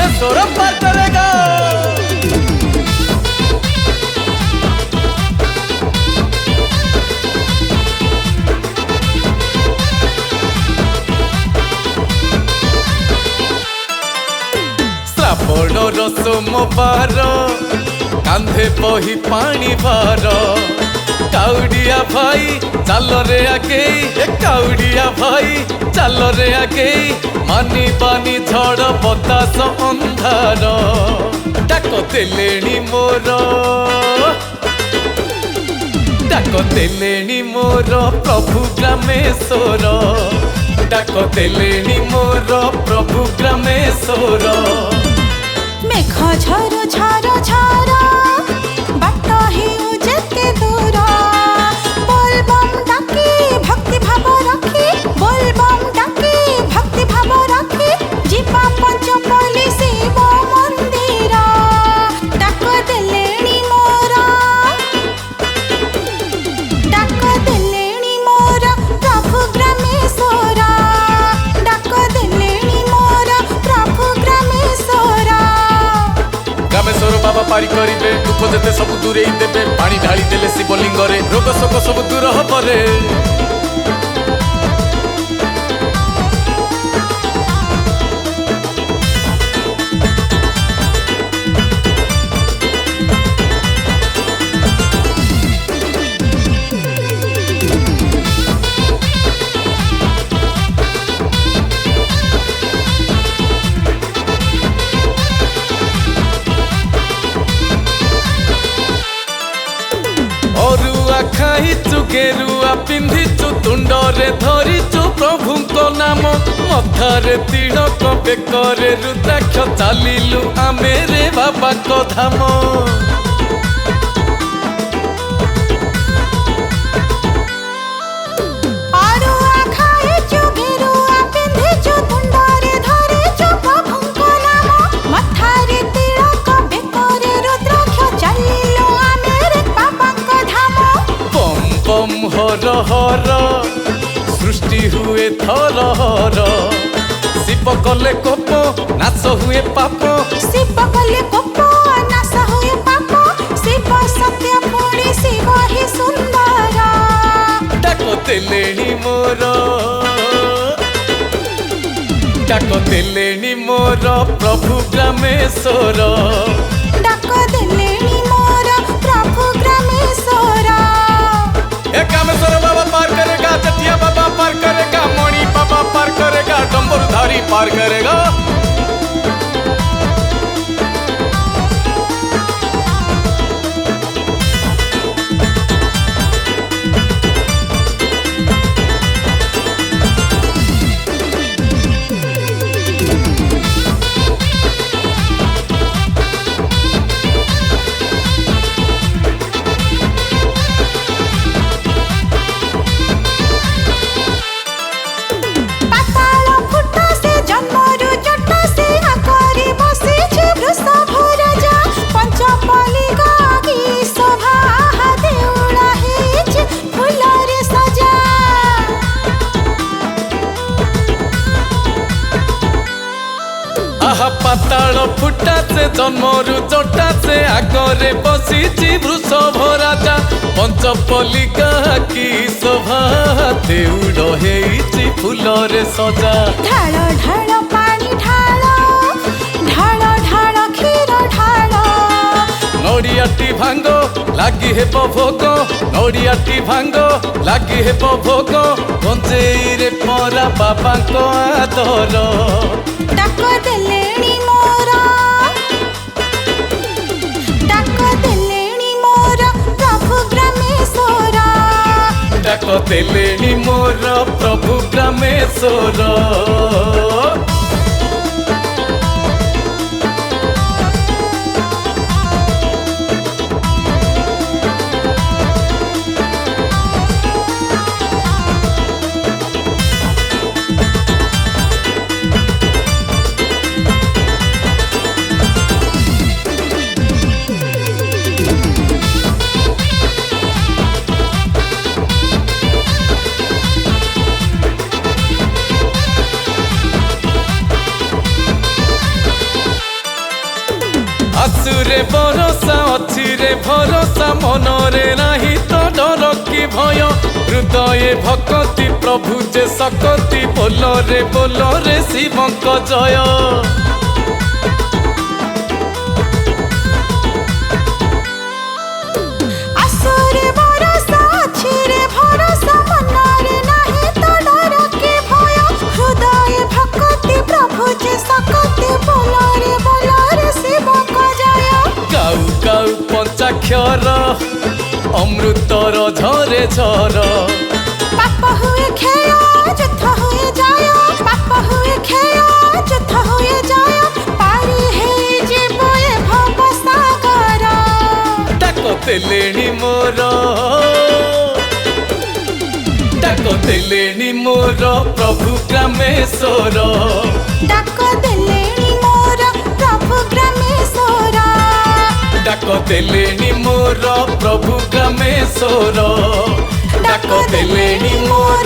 रामेश्वर पार करेगा। श्रावण सोमवार कांधे बही पानी भार काउडिया भाई चल रे आगे काउडिया भाई चल रे आगे मानी पानी झड़ बतास अंधार डाक देलेणी मोर डाक देलेणी मोर प्रभु ग्रामेश्वर डाक देलेणी मोर प्रभु ग्रामेश्वर। मेघ झर झर झर बाट हेउ जेते दूर बोलबम डाके भक्ति भाव रखी बोलबम डाके भक्ति भाव रखी जीवा पंचपल्ली शिव मंदिर डाक देलेणी मोर डाक देलेणी मोर प्रभु ग्रामेश्वर डाक देलेणी मोर प्रभु ग्रामेश्वर। रामेश्वर बाबा पारी करिबे दुख देते सब दूरे देबे पानी ढाली देले शिवलिंग रे रोग शोक सब दूर हबरे। अरुआ खाइचु गेरुआ पिंधिचु तुंडरे धरिचु प्रभुको नाम मथारे तिलक बेकरे रुद्राक्ष चालिलु आमे रे बाबा को धाम। अरुआ खाइचु गेरुआ पिंधिचु तुंडरे धरिचु प्रभुको नाम मथारे तिलक बेकरे रुद्राक्ष चालिलु आमे रे बाबा को धाम। बम बम हर हर सृष्टि हुए थर हर शिव कले कोप नाश हुए पाप शिव कले कोप नाश हुए पाप शिव सत्य पुणी शिव ही सुंदर डाक देलेणी मोर डाक देलेणी मोर प्रभु ग्रामेश्वर डाक देलेणी मोर प्रभु ग्रामेश्वर। ए कामेश्वर बाबा पार करेगा जटिया बाबा पार करेगा मणि बाबा पार करेगा डम्बरुधारी पार करेगा। पाताल फुटा से जन्मरु जटा से आकरी बसिछि वृषभ राजा पंचपल्ली गागी शोभा देउला हेछि फुलरे सजा। आहा पाताल फुटा से जन्मरु जटा से आगरे बसिछि वृषभ राजा पंचपल्ली गाकी शोभा देउल हेछि फुलरे सजा। ढाळ ढाळ पानी ढाळ ढाळ ढाळ क्षीर ढाळ नड़ियाटी भांग लागी हेब भोग नड़ियाटी भांग लागी हेब भोग गंजेई रे परा बाबा को आदर डाक देलेणी मोर डाक देलेणी मोर प्रभु ग्रामेश्वर डाक देलेणी मोर प्रभु ग्रामेश्वर। रे भरोसा मनरे नाही तो डर कि भय हृदय भक्ति प्रभु जे सकति बोल रे शिवंक जय। आसुरे भरोसा अछि रे भरोसा मनरे नाही तो डर कि भय हृदय भक्ति प्रभु जे सकति बोल रे शिवंक जय। गाउ गाउ पंचाक्षर अमृतर झरे झर पाप हुए क्षय युद्ध हुए जय पाप हुए क्षय युद्ध हुए जय पारी हे जीव ए भव सागर। डाक देलेणी मोर डाक देलेणी मोर प्रभु ग्रामेश्वर डाक देलेणी मोर प्रभु ग्रामेश्वर डाक देलेणी मोर प्रभु ग्रामेश्वर डाक देलेणी मोर